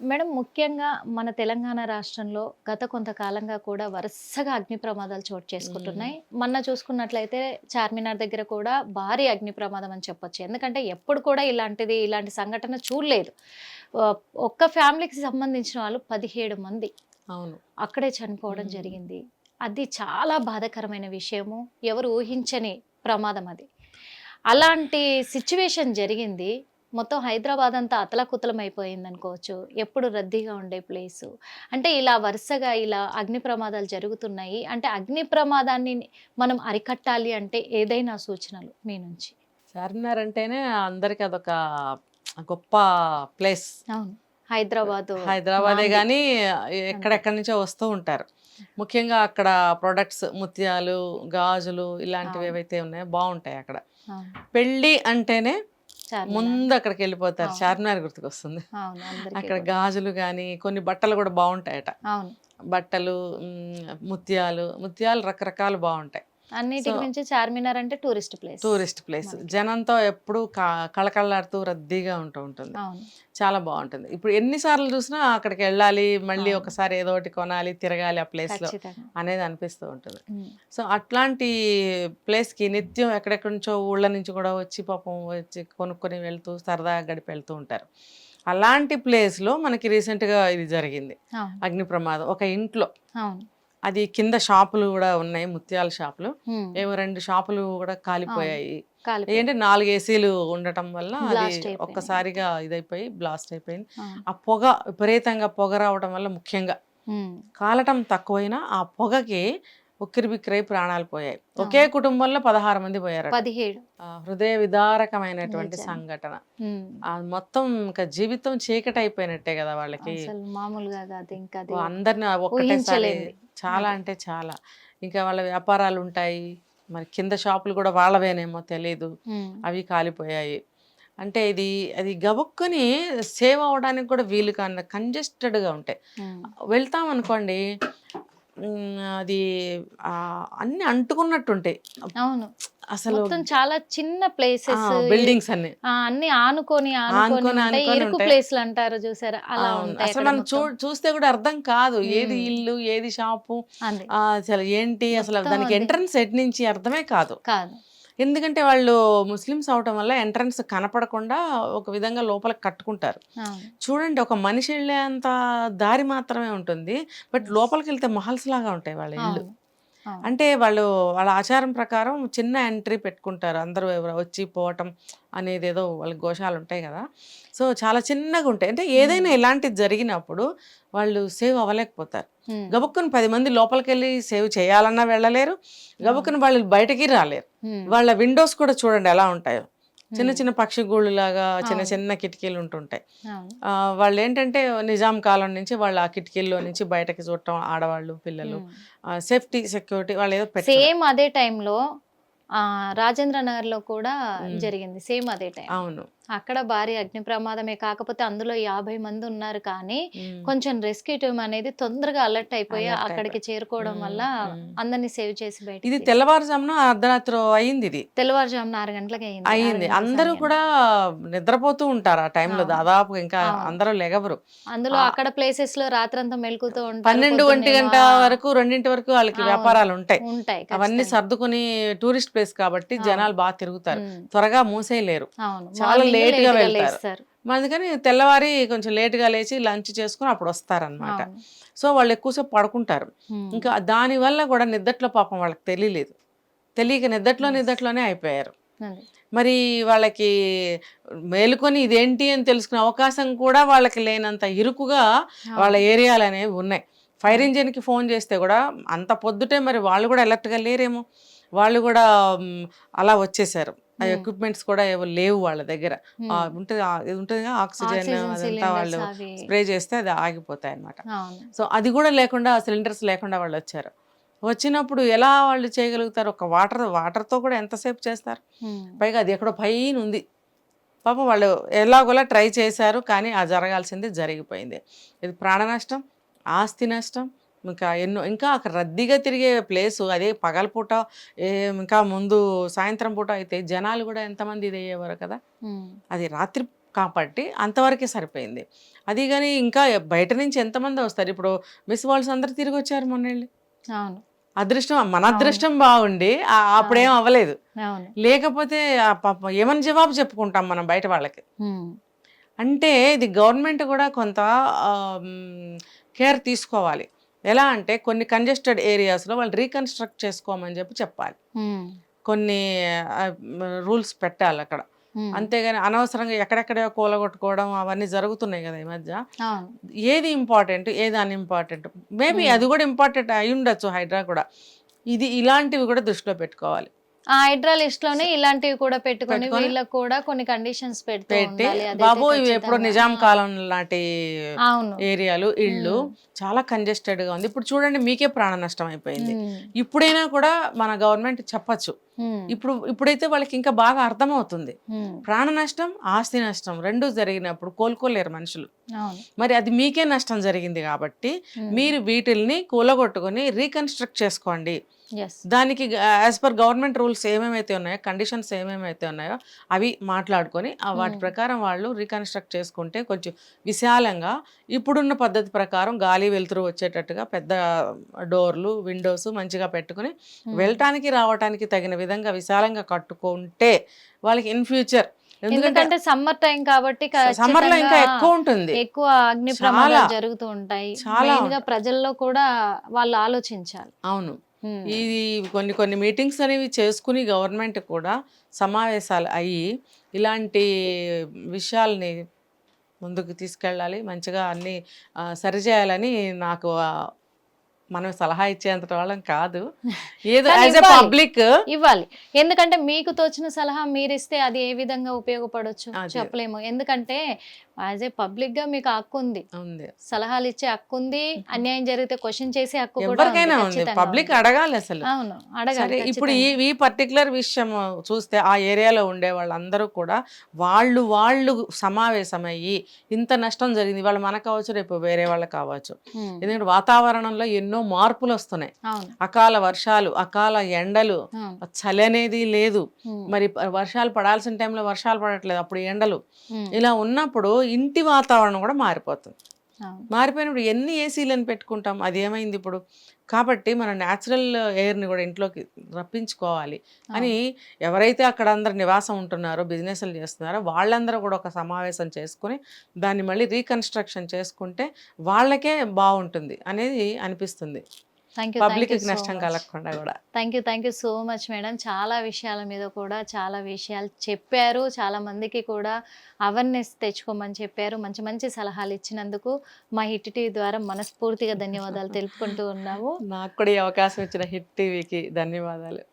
Madam ముఖ్యంగా మన తెలంగాణ రాష్ట్రంలో గత కొంతకాలంగా కూడా వరుసగా అగ్ని ప్రమాదాలు చోటు హ్మ్. చేసుకుంటున్నాయి. మొన్న చూసుకున్నట్లయితే చార్మినార్ దగ్గర కూడా భారీ అగ్ని ప్రమాదం అని చెప్పొచ్చు. ఎందుకంటే ఎప్పుడు కూడా ఇలాంటి సంఘటన చూడలేదు. ఆహ్, ఒక్క ఫ్యామిలీకి సంబంధించిన వాళ్ళు 17 మంది అవును. అక్కడే చనిపోవడం హ్మ్. జరిగింది. అది చాలా బాధాకరమైన విషయము. ఎవరు ఊహించని ప్రమాదం అది. అలాంటి సిట్యుయేషన్ జరిగింది. మొత్తం హైదరాబాద్ అంతా అతలాకుతలం అయిపోయిందనుకోవచ్చు. ఎప్పుడు రద్దీగా ఉండే ప్లేసు. అంటే ఇలా వరుసగా ఇలా అగ్ని ప్రమాదాలు జరుగుతున్నాయి. అంటే అగ్ని ప్రమాదాన్ని మనం అరికట్టాలి అంటే ఏదైనా సూచనలు మీ నుంచి? చార్మినార్ అంటేనే అందరికి అదొక గొప్ప ప్లేస్. అవును. హైదరాబాదు హైదరాబాదే నాంది. గానీ అంతే. ఎక్కడెక్కడి నుంచో వస్తూ ఉంటారు. ముఖ్యంగా అక్కడ ప్రొడక్ట్స్ ముత్యాలు, గాజులు ఇలాంటివి అవును. ఏవైతే ఉన్నాయో బావుంటాయి అక్కడ. అవును. పెళ్లి అంటేనే చార్మినార్. ముందు అక్కడికెళ్ళిపోతారు. అవును. చార్మినార్ గుర్తుకొస్తుంది. అవును. అందరికీ అక్కడ కూడా. గాజులు గానీ, కొన్ని బట్టలు గూడా బావుంటాయట. అవును. బట్టలు ముత్యాలు రకరకాలు బావుంటాయి. సో అన్నిటికి మించి చార్మినార్ అంటే టూరిస్ట్ ప్లేస్ టూరిస్ట్ ప్లేస్. మనకి. జనంతో ఎప్పుడూ కళకళలాడుతూ రద్దీగా ఉంటుంది. అవును. చాలా బావుంటుంది. ఇప్పుడు ఎన్ని సార్లు చూసినా అక్కడికెళ్ళాలి, మళ్ళీ అవును. ఒకసారి ఏదో ఒకటి కొనాలి, తిరగాలి ఆ ప్లేస్‌లో ఖచ్చితంగా. అనేది అనిపిస్తూ ఉంటుంది. హ్మ్. సో, అట్లాంటి ప్లేస్‌కి నిత్యం ఎక్కడెక్కడి నుంచో ఊళ్ళ నుంచి కూడా వచ్చి పాపం వచ్చి కొనుక్కొని వెళ్తూ సరదాగా గడిపి వెళ్తూ ఉంటారు. అలాంటి ప్లేస్‌లో మనకి రీసెంట్‌గా ఇది జరిగింది. అవును. అగ్ని ప్రమాదం. ఒక ఇంట్లో అవును. అది కింద షాపులు గూడా ఉన్నాయి. ముత్యాల షాపులు. హ్మ్. ఏవో 2 షాపులు గూడా అవును. కాలిపోయాయి. కాలిపోయాయి. ఏంటి 4 ఏసీలు ఉండటం వల్ల అది బ్లాస్ట్ అయిపోయినాయంట. ఒక్కసారిగా ఇదైపోయి బ్లాస్ట్ అయిపోయింది. అవును. ఆ పొగ విపరీతంగా పొగ రావడం వల్ల ముఖ్యంగా హ్మ్. కాలటం తక్కువైనా ఆ పొగకి ఉక్కిరిబిక్కిరై ప్రాణాలు పోయాయి. ఒకే అవును. కుటుంబంలో 16 మంది పోయారట. 17. హృదయ విదారకమైనటువంటి నిజంగా. సంఘటన. హ్మ్. మొత్తం ఇంక జీవితం చీకటయిపోయినట్టే గదా! వాళ్ళకి. అసలు మామూలుగా కాదు. ఇంకది అందరిని ఒక్కటేసారి ఊహించలేనిది. చాలా అది. అంటే చాలా. ఇంకా వాళ్ళ వ్యాపారాలుంటాయి. మరి కింద షాపులు గూడా వాళ్ళవేనేమో తెలీదు. హ్మ్. అవి కాలిపోయాయి. అంటే అది గబుక్కని సేవ్ అవ్వడానికి కూడా వీలు కాని కంజెస్టెడ్‌గా ఉంటాయి. హ్మ్. వెళ్తామనుకోండి అది అన్నీ అంటుకున్నట్టుంటాయి. అవును. అసలు మొత్తం చాలా చిన్న ప్లేసెస్ బిల్డింగ్స్ అన్నీ. అన్నీ ఆనుకొని ఆనుకొని, ఉంటాయి. ఆనుకొని ఇరుకు ఉంటాయి. ప్లేస్‌లంటారు చూసారా? అలా అవును. ఉంటాయి అసలు అక్కడ మనం మొత్తం. చూస్తే గూడా అర్థం కాదు. ఏది హ్మ్. ఇల్లు, ఏది షాపు, అది. అసలు ఏంటి అసలు మొత్తం దానికి అది. ఎంట్రన్స్ ఎటు నుంచి అర్థమే కాదు. కాదు. ఎందుకంటే వాళ్ళు ముస్లిమ్స్ అవ్వటం వల్ల ఎంట్రన్స్ కనపడకుండా ఒక విధంగా లోపలికి కట్టుకుంటారు. అవును. చూడండి ఒక మనిషి ఎళ్ళేంత దారి మాత్రమే ఉంటుంది. But yes. లోపలికెళ్తే మహల్స్‌లాగా ఉంటాయి వాళ్ళ ఇళ్ళు. అవును. అవును. అంటే వాళ్ళ ఆచారం ప్రకారం చిన్న ఎంట్రీ పెట్టుకుంటారు. అందరూ ఎవరు వచ్చి పోవటం అనేదేదో వాళ్ళ గోశాలుంటాయి గదా! సో, చాలా చిన్నగుంటాయి. అంటే హ్మ్. ఏదైనా ఇలాంటిది జరిగినప్పుడు వాళ్ళు సేవ్ అవ్వలేకపోతారు. హ్మ్. గబుక్కున 10 మంది లోపలికెళ్ళి సేవ్ చేయాలన్నా వెళ్ళలేరు. అవును. గబుక్కున వాళ్ళు బయటకి రాలేరు. హ్మ్. వాళ్ళ విండోస్ కూడా చూడండి ఎలా ఉంటాయో. చిన్న హ్మ్. చిన్న పక్షి గూళ్ళులాగా చిన్న అవును. చిన్న కిటికీలు ఉంటుంటాయి. అవును. వాళ్ళేంటంటే నిజాం కాలం నుంచి వాళ్ళు ఆ కిటికీల్లో నుంచి బయటకి చూడటం ఆడవాళ్ళు, పిల్లలు హ్మ్. సేఫ్టీ, సెక్యూరిటీ వాళ్ళేదో పెట్టడం. సేమ్ అదే టైంలో రాజేంద్ర నగర్‌లో కూడా హ్మ్. జరిగింది. సేమ్ అదే టైంలో. అవును. అక్కడ భారీ అగ్ని ప్రమాదమే కాకపోతే అందులో 50 మంది ఉన్నారు కానీ, హ్మ్. కొంచెం రెస్క్యూ టీమ్ అనేది తొందరగా అలర్ట్ అయిపోయి అలర్ట్ అక్కడికి అయిపోయారు. చేరుకోవడం వల్ల హ్మ్. హ్మ్. అందరిని సేవ్ చేసి బయటికి ఇది తీసుకు తెల్లవారుజామున అర్ధరాత్రో అయిందిది. తెల్లవారుజామున 6 గంటలకి అయింది. 6 అయింది. గంటల అందరూ సమయంలో. కూడా నిద్రపోతూ ఉంటారు ఆ టైంలో అవును. దాదాపు ఇంకా అవును. అందరూ లెగవరు. అందులో ఆహ్, అక్కడ ప్లేసెస్‌లో రాత్రంతా మెలుకువతో ఉంటారు. 12, 1 పొద్దున్నేమో గంట వరకు, 2 వరకు వాళ్ళకి అవును. వ్యాపారాలుంటాయి. ఉంటాయి. అవన్నీ ఖచ్చితంగా. సర్దుకొని టూరిస్ట్ ప్లేస్ కాబట్టి అవును. జనాలు తిరుగుతారు. హ్మ్. త్వరగా మూసేయలేరు. అవును. చాలా మార్నింగ్ లేట్‌గా లేట్‌గా వెళ్తారు. లేస్తారు. అందుకని తెల్లవారి కొంచెం లేట్‌గా లేచి లంచ్ చేసుకొని అప్పుడొస్తారనమాట. అవును. సో, వాళ్ళు ఎక్కువ సేపు పడుకుంటారు. హ్మ్. ఇంకా దానివల్ల గూడా నిద్దట్లో పాపం వాళ్ళకి తెలియలేదు. తెలియక యెస్. నిద్దట్లోనే అయిపోయారు. అది. మరి వాళ్ళకి మేలుకొని ఇదేంటి అని తెలుసుకునే అవకాశం కూడా వాళ్ళకి లేనంత ఇరుకుగా వాళ్ళ అవును. ఏరియాలనేవి ఉన్నాయి. ఫైర్ అది. ఇంజిన్‌కి ఫోన్ చేస్తే గూడా అంత పొద్దుటే మరి వాళ్ళు గూడా అలర్ట్‌గా లేరేమో! వాళ్ళు గూడా అలా వచ్చేసారు. ఆ హ్మ్. ఎక్విప్‌మెంట్స్ కూడా ఏవో లేవు వాళ్ళ దగ్గర. హ్మ్. ఇది ఉంటదిగా ఆక్సిజన్ ఆక్సిజన్ అదంతా సిలిండర్స్ వాళ్ళు అవి. స్ప్రే చేస్తే అది ఆగిపోతాయన్నమాట. అవును. సో, అది గూడా లేకుండా సిలిండర్స్ లేకుండా వాళ్ళొచ్చారు. వచ్చినప్పుడు ఎలా వాళ్ళు చేయగలుగుతారు? ఒక వాటర్‌తో కూడా ఎంతసేపు చేస్తారు? హ్మ్. పైగా అది ఎక్కడో పైనుంది. పాపం వాళ్ళు ఎలాగోలా ట్రై చేశారు. కానీ ఆ జరగాల్సింది జరిగిపోయింది. ఇది ప్రాణ నష్టం, ఆస్తి నష్టం, ఇంకా అక్కడ రద్దీగా తిరిగే ప్లేసు అదే పగలపూట ఇంకా ముందు సాయంత్రం పూట అయితే జనాలు గూడా ఎంతమంది ఇదయ్యేవారో కదా! హ్మ్. అది రాత్రి కాబట్టి అంతవరకే సరిపోయింది. అది కానీ ఇంకా బయట నుంచి ఎంతమంది వస్తారు. ఇప్పుడు మిస్ వరల్డ్స్ అందరు తిరిగి వచ్చారు మొన్నెళ్ళి. అవును అదృష్టం, మన అదృష్టం బాగుండి అప్పుడేం అవ్వలేదు. అవును లేకపోతే పాపం ఏమని జవాబు చెప్పుకుంటాం మనం బయట వాళ్ళకి. అంటే ఇది గవర్నమెంట్ కూడా కొంత కేర్ తీసుకోవాలి. ఎలా అంటే కొన్ని కంజెస్టెడ్ ఏరియాస్లో వాళ్ళు రీకన్స్ట్రక్ట్ చేసుకోమని చెప్పాలి. కొన్ని రూల్స్ పెట్టాలి అక్కడ. అంతేగాని అనవసరంగా ఎక్కడెక్కడో కూలగొట్టుకోవడం అవన్నీ జరుగుతున్నాయి కదా ఈ మధ్య. ఏది ఇంపార్టెంట్ ఏది అన్ఇంపార్టెంట్, మేబీ అది కూడా ఇంపార్టెంట్ అయి ఉండొచ్చు హైడ్రా కూడా. ఇలాంటివి కూడా దృష్టిలో పెట్టుకోవాలి. ఆ హైడ్రా లిస్ట్ లోనే ఇలాంటివి కూడా పెట్టుకొని వీళ్ళకి కూడా కొన్ని కండిషన్స్ పెట్టి బాబు ఇవి ఎప్పుడో నిజాం కాలం లాంటి ఏరియాలు ఇళ్ళు చాలా కంజెస్టెడ్ గా ఉంది. ఇప్పుడు చూడండి మీకే ప్రాణ నష్టం అయిపోయింది. ఇప్పుడైనా కూడా మన గవర్నమెంట్ చెప్పచ్చు. ఇప్పుడైతే వాళ్ళకి ఇంకా బాగా అర్థమవుతుంది. ప్రాణ నష్టం ఆస్తి నష్టం రెండు జరిగినప్పుడు కోలుకోలేరు మనుషులు. మరి అది మీకే నష్టం జరిగింది కాబట్టి మీరు వీటిల్ని కూలగొట్టుకొని రీకన్స్ట్రక్ట్ చేసుకోండి. దానికి యాజ్ పర్ గవర్నమెంట్ రూల్స్ ఏమేమైతే ఉన్నాయో, కండిషన్స్ ఏమేమైతే ఉన్నాయో అవి మాట్లాడుకొని వాటి ప్రకారం వాళ్ళు రీకన్స్ట్రక్ట్ చేసుకుంటే కొంచెం విశాలంగా ఇప్పుడున్న పద్ధతి ప్రకారం గాలి వెలుతురు వచ్చేటట్టుగా పెద్ద డోర్లు విండోస్ మంచిగా పెట్టుకుని వెళ్ళటానికి రావటానికి తగిన విధంగా విశాలంగా కట్టుకుంటే వాళ్ళకి ఇన్ ఫ్యూచర్, ఎందుకంటే సమ్మర్ టైం కాబట్టి సమ్మర్ లో ఇంకా ఎక్కువ ఉంటుంది, ఎక్కువ అగ్ని ప్రమాదాలు జరుగుతూ ఉంటాయి. చాలా ప్రజల్లో కూడా వాళ్ళు ఆలోచించాలి. అవును, ఇది కొన్ని మీటింగ్స్ అనేవి చేసుకుని గవర్నమెంట్ కూడా సమావేశాలు అయ్యి ఇలాంటి విషయాల్ని ముందుకు తీసుకెళ్ళాలి, మంచిగా అన్నీ సరిచేయాలని నాకు మనం సలహా ఇచ్చేంత వాళ్ళం కాదు, ఏదో యాజ్ ఎ పబ్లిక్ ఇవ్వాలి. ఎందుకంటే మీకు తోచిన సలహా మీరు ఇస్తే అది ఏ విధంగా ఉపయోగపడవచ్చు చెప్పలేము. ఎందుకంటే యాజ్ ఏ పబ్లిక్ గా మీకు హక్కు ఉంది, సలహాలు ఇచ్చే హక్కు ఉంది, అన్యాయం జరిగితే క్వశ్చన్ చేసే హక్కు ఎవరికైనా ఉంది, పబ్లిక్ అడగాలి అసలు. అవును అడగాలి. ఇప్పుడు ఈ పర్టికులర్ విషయం చూస్తే ఆ ఏరియాలో ఉండే వాళ్ళందరూ కూడా వాళ్ళు సమావేశమయ్యి ఇంత నష్టం జరిగింది, వాళ్ళు మనకు కావచ్చు రేపు వేరే వాళ్ళకి కావచ్చు. ఎందుకంటే వాతావరణంలో ఎన్నో మార్పులు వస్తున్నాయి, అకాల వర్షాలు, అకాల ఎండలు, చలి అనేది లేదు, మరి వర్షాలు పడాల్సిన టైంలో వర్షాలు పడట్లేదు, అప్పుడు ఎండలు. ఇలా ఉన్నప్పుడు ఇంటి వాతావరణం కూడా మారిపోతుంది. మారిపోయినప్పుడు ఎన్ని ఏసీలను పెట్టుకుంటాం, అది ఏమైంది ఇప్పుడు. కాబట్టి మన న్యాచురల్ ఎయిర్ని కూడా ఇంట్లోకి రప్పించుకోవాలి అని ఎవరైతే అక్కడ అందరు నివాసం ఉంటున్నారో బిజినెస్లు చేస్తున్నారో వాళ్ళందరూ కూడా ఒక సమావేశం చేసుకుని దాన్ని మళ్ళీ రీకన్స్ట్రక్షన్ చేసుకుంటే వాళ్ళకే బాగుంటుంది అనేది అనిపిస్తుంది, పబ్లిక్ నష్టం కలగకుండా కూడా. Thank you so much madam. చాలా విషయాల మీద కూడా చాలా విషయాలు చెప్పారు, చాలా మందికి కూడా అవేర్నెస్ తెచ్చుకోమని చెప్పారు, మంచి మంచి సలహాలు ఇచ్చినందుకు మా హిట్ టీవీ ద్వారా మనస్ఫూర్తిగా ధన్యవాదాలు తెలుపుకుంటూ ఉన్నాము. నాకు కూడా ఈ అవకాశం ఇచ్చిన హిట్ టీవీకి ధన్యవాదాలు.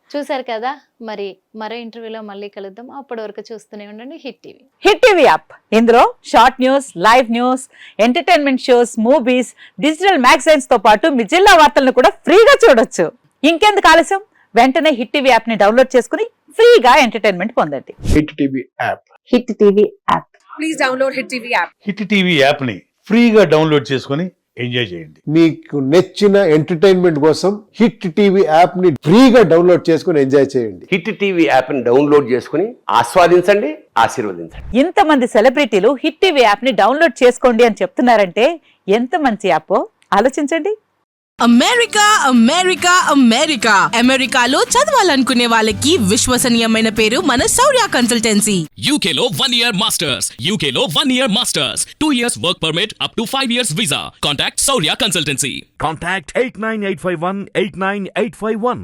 చూసారు కదా, మరి మరో ఇంటర్వ్యూలో మళ్ళీ కలుద్దాం. అప్పటి వరకు చూస్తూనే ఉండండి hit TV. Hit TV app, ఇందులో short news, live news, entertainment shows, movies, digital magazines తో పాటు మీ జిల్లా వార్తలను కూడా ఫ్రీగా చూడొచ్చు. ఇంకెందుకు ఆలస్యం, వెంటనే హిట్ టీవీ యాప్ ని డౌన్లోడ్ చేసుకుని ఫ్రీగా ఎంటర్టైన్మెంట్ పొందండి. Hit TV app, hit TV app, please download hit TV app. Hit TV app ని ఫ్రీగా డౌన్లోడ్ చేసుకుని ఎంజాయ్ చేయండి. మీకు నచ్చిన ఎంటర్టైన్మెంట్ కోసం హిట్ టీవీ యాప్ ని ఫ్రీగా డౌన్లోడ్ చేసుకుని ఎంజాయ్ చేయండి. హిట్ టీవీ యాప్ ని డౌన్లోడ్ చేసుకుని ఆస్వాదించండి, ఆశీర్వదించండి. ఇంతమంది సెలబ్రిటీలు హిట్ టీవీ యాప్ ని డౌన్లోడ్ చేసుకోండి అని చెప్తున్నారంటే ఎంత మంచి యాప్ ఆలోచించండి. అమెరికాలో చదవాలనుకునే వాళ్ళకి విశ్వసనీయమైన పేరు మన శౌర్య కన్సల్టెన్సీ. UK లో 1 year masters, UK లో 1 year masters, 2 years work permit up to 5 years visa. Contact Saurya Consultancy. Contact 89851 89851.